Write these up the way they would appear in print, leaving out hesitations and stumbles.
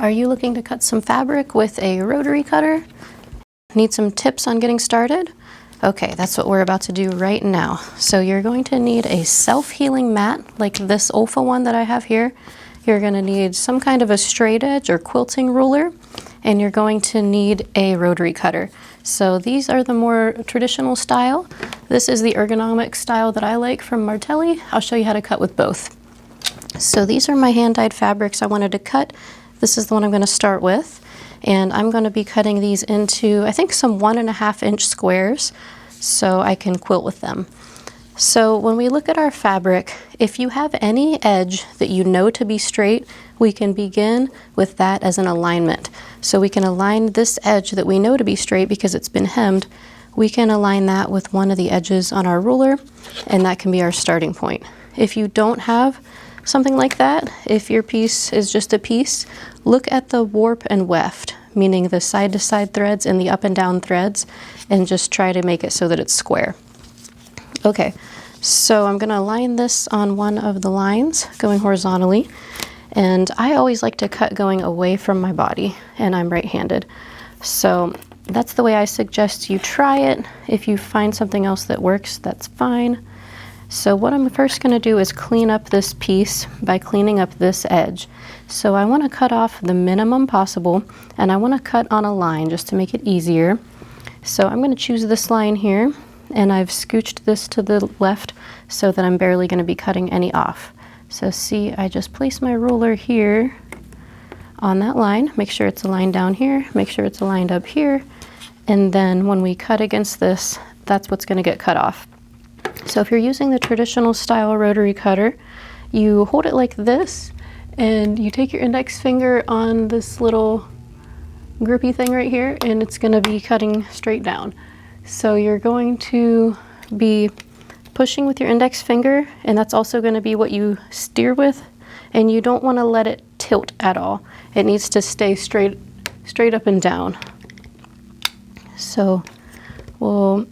Are you looking to cut some fabric with a rotary cutter? Need some tips on getting started? Okay, that's what we're about to do right now. So you're going to need a self-healing mat like this Olfa one that I have here. You're going to need some kind of a straight edge or quilting ruler, and you're going to need a rotary cutter. So these are the more traditional style. This is the ergonomic style that I like from Martelli. I'll show you how to cut with both. So these are my hand-dyed fabrics I wanted to cut. This is the one I'm going to start with. And I'm going to be cutting these into, I think, some 1.5 inch squares so I can quilt with them. So when we look at our fabric, if you have any edge that you know to be straight, we can begin with that as an alignment. So we can align this edge that we know to be straight because it's been hemmed. We can align that with one of the edges on our ruler, and that can be our starting point. If you don't have something like that, if your piece is just a piece, look at the warp and weft, meaning the side-to-side threads and the up and down threads, and just try to make it so that it's square. Okay, so I'm going to align this on one of the lines going horizontally, and I always like to cut going away from my body, and I'm right-handed. So that's the way I suggest you try it. If you find something else that works, that's fine. So what I'm first going to do is clean up this piece by cleaning up this edge. So I want to cut off the minimum possible, and I want to cut on a line just to make it easier. So I'm going to choose this line here, and I've scooched this to the left so that I'm barely going to be cutting any off. So see, I just place my ruler here on that line, make sure it's aligned down here, make sure it's aligned up here, and then when we cut against this, that's what's going to get cut off. So if you're using the traditional style rotary cutter, you hold it like this, and you take your index finger on this little grippy thing right here, and it's going to be cutting straight down. So you're going to be pushing with your index finger, and that's also going to be what you steer with, and you don't want to let it tilt at all. It needs to stay straight up and down. So we'll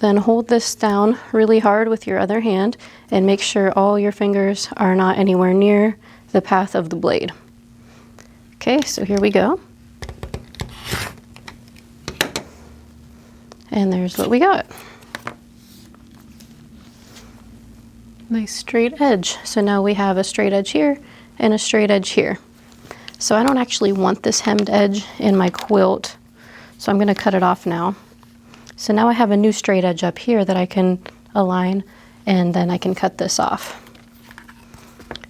then hold this down really hard with your other hand and make sure all your fingers are not anywhere near the path of the blade. Okay, so here we go. And there's what we got. Nice straight edge. So now we have a straight edge here and a straight edge here. So I don't actually want this hemmed edge in my quilt, so I'm going to cut it off now. So now I have a new straight edge up here that I can align, and then I can cut this off.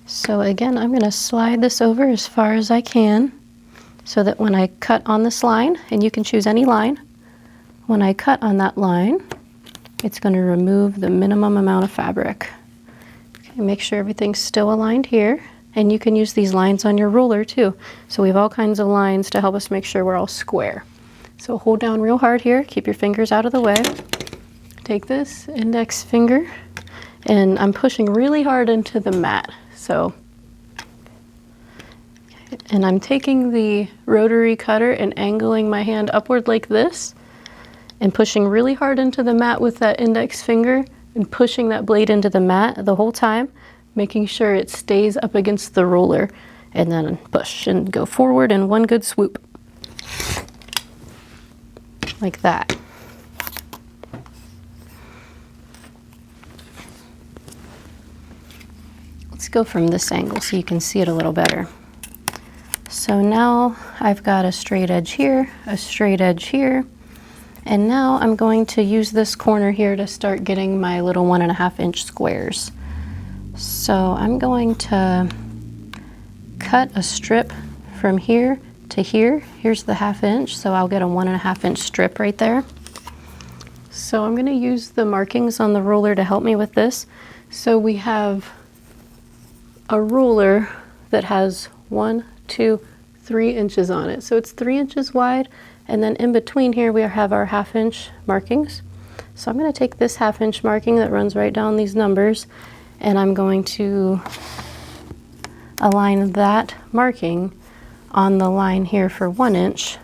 So again, I'm going to slide this over as far as I can so that when I cut on this line, and you can choose any line, when I cut on that line, it's going to remove the minimum amount of fabric. Okay, make sure everything's still aligned here, and you can use these lines on your ruler too. So we have all kinds of lines to help us make sure we're all square. So hold down real hard here, keep your fingers out of the way. Take this index finger, and I'm pushing really hard into the mat. And I'm taking the rotary cutter and angling my hand upward like this, and pushing really hard into the mat with that index finger, and pushing that blade into the mat the whole time, making sure it stays up against the ruler, and then push and go forward in one good swoop. Like that. Let's go from this angle so you can see it a little better. So now I've got a straight edge here, a straight edge here, and now I'm going to use this corner here to start getting my little 1.5 inch squares. So I'm going to cut a strip from here to here. Here's the 1/2 inch, so I'll get a 1.5 inch strip right there. So I'm going to use the markings on the ruler to help me with this. So we have a ruler that has 1, 2, 3 inches on it. So it's 3 inches wide, and then in between here we have our 1/2 inch markings. So I'm going to take this 1/2 inch marking that runs right down these numbers, and I'm going to align that marking on the line here for 1 inch.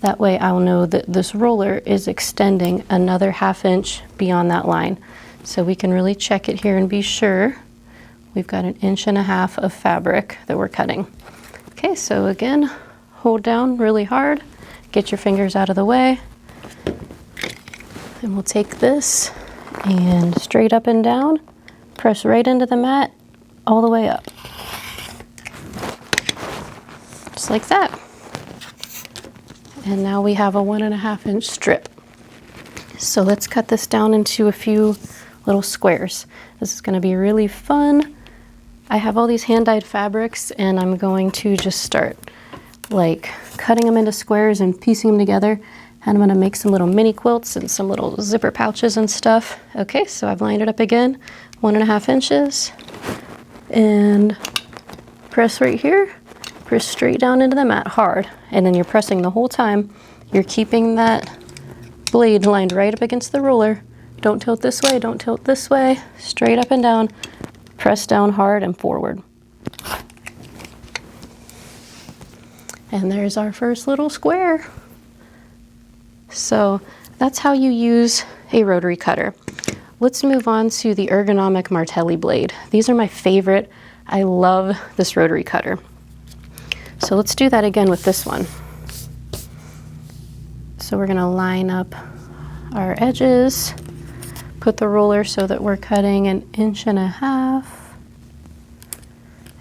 That way I'll know that this ruler is extending another 1/2 inch beyond that line. So we can really check it here and be sure. We've got 1.5 inches of fabric that we're cutting. Okay, so again, hold down really hard, get your fingers out of the way, and we'll take this and straight up and down, press right into the mat, all the way up. Just like that. And now we have a 1.5 inch strip. So let's cut this down into a few little squares. This is gonna be really fun. I have all these hand-dyed fabrics and I'm going to just start like cutting them into squares and piecing them together. And I'm gonna make some little mini quilts and some little zipper pouches and stuff. Okay, so I've lined it up again, 1.5 inches. And press right here, press straight down into the mat hard. And then you're pressing the whole time. You're keeping that blade lined right up against the ruler. Don't tilt this way, don't tilt this way. Straight up and down. Press down hard and forward. And there's our first little square. So that's how you use a rotary cutter. Let's move on to the Ergonomic Martelli blade. These are my favorite. I love this rotary cutter. So let's do that again with this one. So we're gonna line up our edges, put the ruler so that we're cutting 1.5 inches.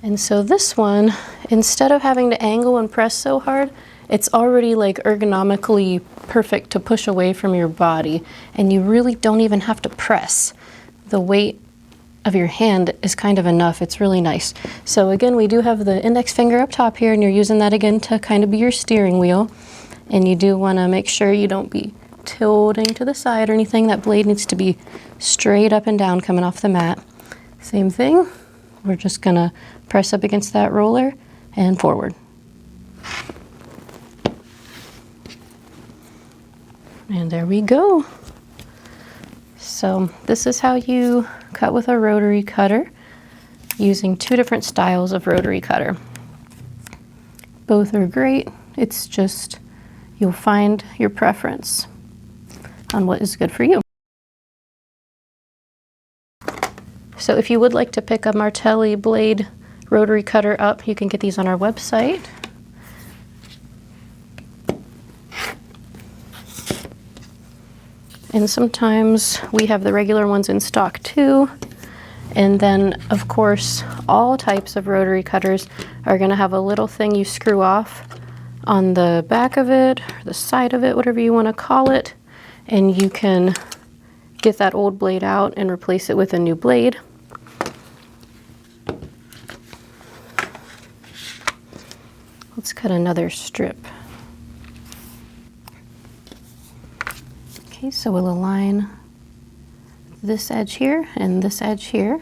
And so this one, instead of having to angle and press so hard, it's already like ergonomically perfect to push away from your body, and you really don't even have to press. The weight of your hand is kind of enough. It's really nice. So again, we do have the index finger up top here, and you're using that again to kind of be your steering wheel. And you do want to make sure you don't be tilting to the side or anything. That blade needs to be straight up and down coming off the mat. Same thing. We're just gonna press up against that roller and forward. And there we go. So this is how you cut with a rotary cutter, using 2 different styles of rotary cutter. Both are great. It's just you'll find your preference on what is good for you. So if you would like to pick a Martelli blade rotary cutter up, you can get these on our website. And sometimes we have the regular ones in stock too. And then, of course, all types of rotary cutters are going to have a little thing you screw off on the back of it, or the side of it, whatever you want to call it. And you can get that old blade out and replace it with a new blade. Let's cut another strip. Okay, so we'll align this edge here and this edge here.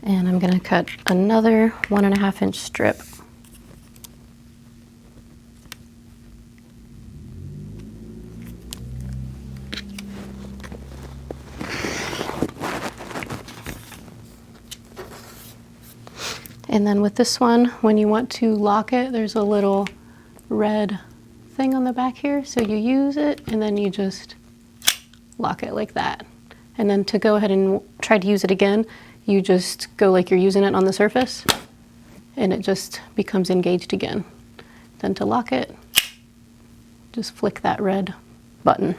And I'm going to cut another 1.5 inch strip. And then with this one, when you want to lock it, there's a little red thing on the back here. So you use it and then you just lock it like that. And then to go ahead and try to use it again, you just go like you're using it on the surface and it just becomes engaged again. Then to lock it, just flick that red button.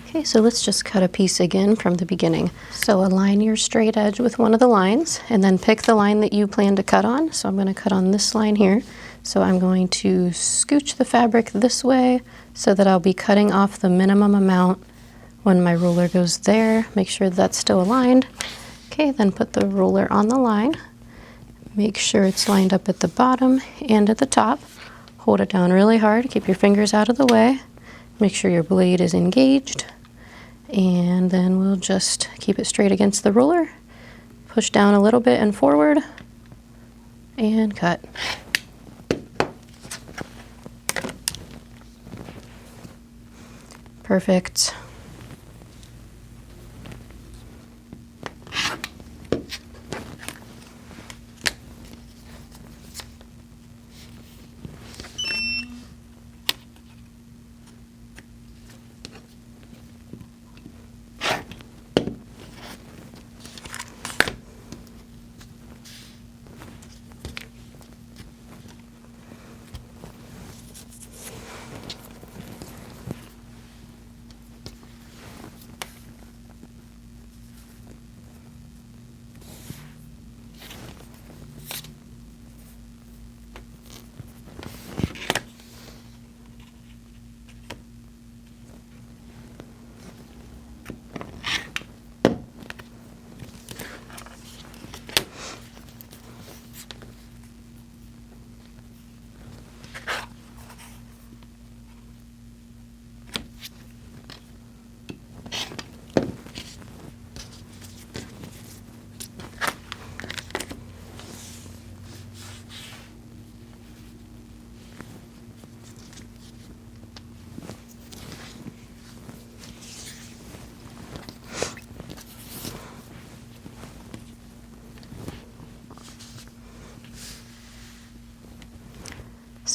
Okay, so let's just cut a piece again from the beginning. So align your straight edge with one of the lines and then pick the line that you plan to cut on. So I'm going to cut on this line here. So I'm going to scooch the fabric this way so that I'll be cutting off the minimum amount when my ruler goes there. Make sure that's still aligned. Okay, then put the ruler on the line. Make sure it's lined up at the bottom and at the top. Hold it down really hard. Keep your fingers out of the way. Make sure your blade is engaged. And then we'll just keep it straight against the ruler. Push down a little bit and forward. And cut. Perfect.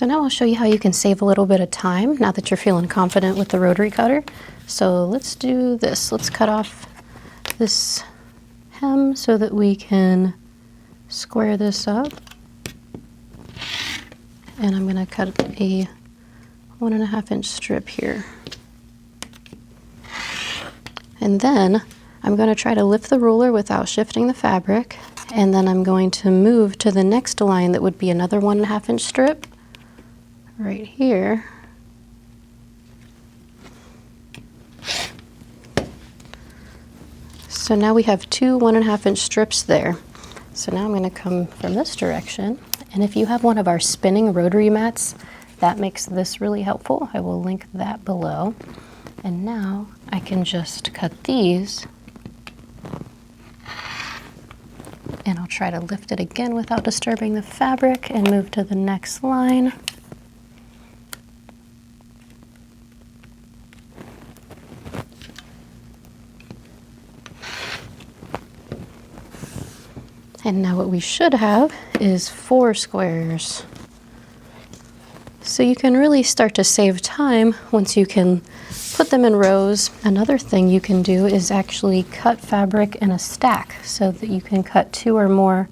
So now I'll show you how you can save a little bit of time now that you're feeling confident with the rotary cutter. So let's do this. Let's cut off this hem so that we can square this up. And I'm going to cut a 1.5 inch strip here. And then I'm going to try to lift the ruler without shifting the fabric, and then I'm going to move to the next line that would be another 1.5 inch strip right here. So now we have two 1.5 inch strips there. So now I'm going to come from this direction, and if you have one of our spinning rotary mats, that makes this really helpful. I will link that below. And now I can just cut these, and I'll try to lift it again without disturbing the fabric and move to the next line. And now what we should have is 4 squares. So you can really start to save time once you can put them in rows. Another thing you can do is actually cut fabric in a stack so that you can cut 2 or more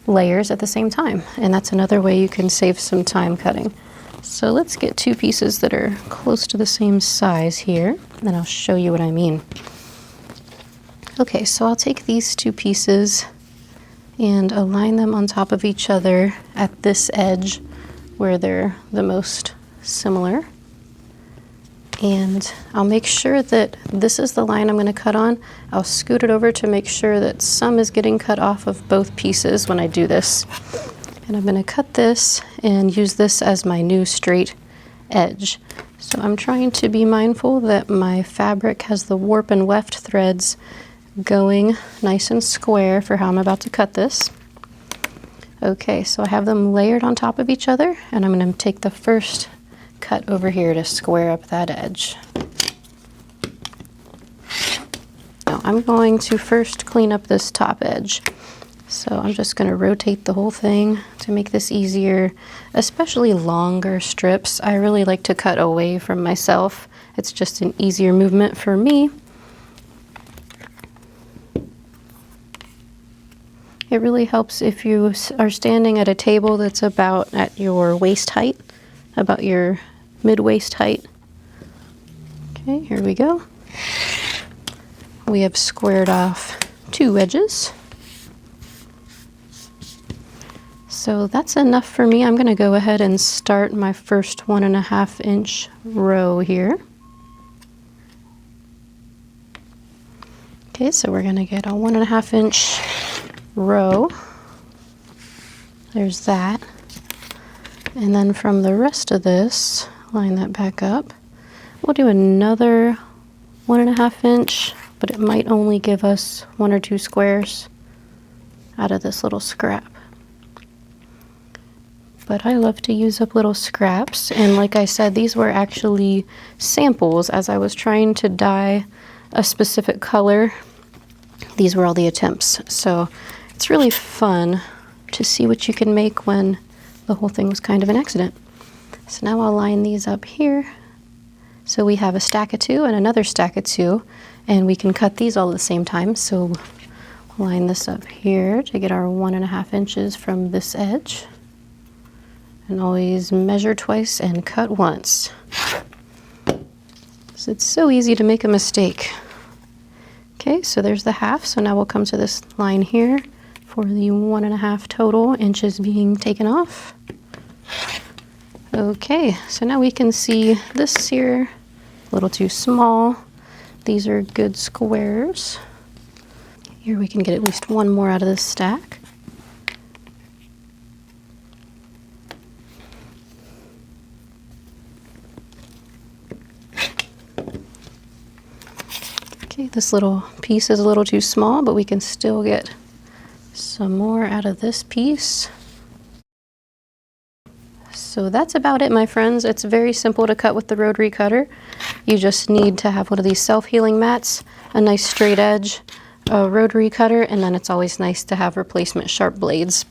layers at the same time. And that's another way you can save some time cutting. So let's get 2 pieces that are close to the same size here, and I'll show you what I mean. Okay, so I'll take these 2 pieces and align them on top of each other at this edge where they're the most similar. And I'll make sure that this is the line I'm going to cut on. I'll scoot it over to make sure that some is getting cut off of both pieces when I do this. And I'm going to cut this and use this as my new straight edge. So I'm trying to be mindful that my fabric has the warp and weft threads going nice and square for how I'm about to cut this. Okay, so I have them layered on top of each other, and I'm going to take the first cut over here to square up that edge. Now I'm going to first clean up this top edge. So I'm just going to rotate the whole thing to make this easier, especially longer strips. I really like to cut away from myself. It's just an easier movement for me. It really helps if you are standing at a table that's about at your waist height, about your mid-waist height. Okay, here we go. We have squared off 2 edges. So that's enough for me. I'm going to go ahead and start my first 1.5 inch row here. Okay, so we're going to get a 1.5 inch row. There's that. And then from the rest of this, line that back up. We'll do another 1.5 inch, but it might only give us 1 or 2 squares out of this little scrap. But I love to use up little scraps, and like I said, these were actually samples as I was trying to dye a specific color. These were all the attempts. So it's really fun to see what you can make when the whole thing was kind of an accident. So now I'll line these up here. So we have a stack of 2 and another stack of 2, and we can cut these all at the same time. So we'll line this up here to get our 1.5 inches from this edge. And always measure twice and cut once. So it's so easy to make a mistake. Okay, so there's the half. So now we'll come to this line here for the 1.5 total inches being taken off. Okay, so now we can see this here, a little too small. These are good squares. Here we can get at least 1 more out of this stack. Okay, this little piece is a little too small, but we can still get some more out of this piece. So that's about it, my friends. It's very simple to cut with the rotary cutter. You just need to have one of these self-healing mats, a nice straight edge, a rotary cutter, and then it's always nice to have replacement sharp blades.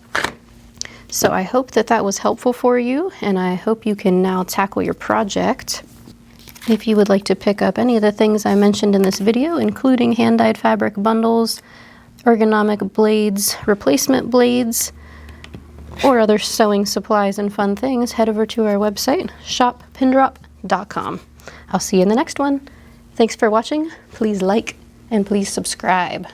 So I hope that that was helpful for you, and I hope you can now tackle your project. If you would like to pick up any of the things I mentioned in this video, including hand-dyed fabric bundles, ergonomic blades, replacement blades, or other sewing supplies and fun things, head over to our website, shoppindrop.com. I'll see you in the next one. Thanks for watching. Please like and please subscribe.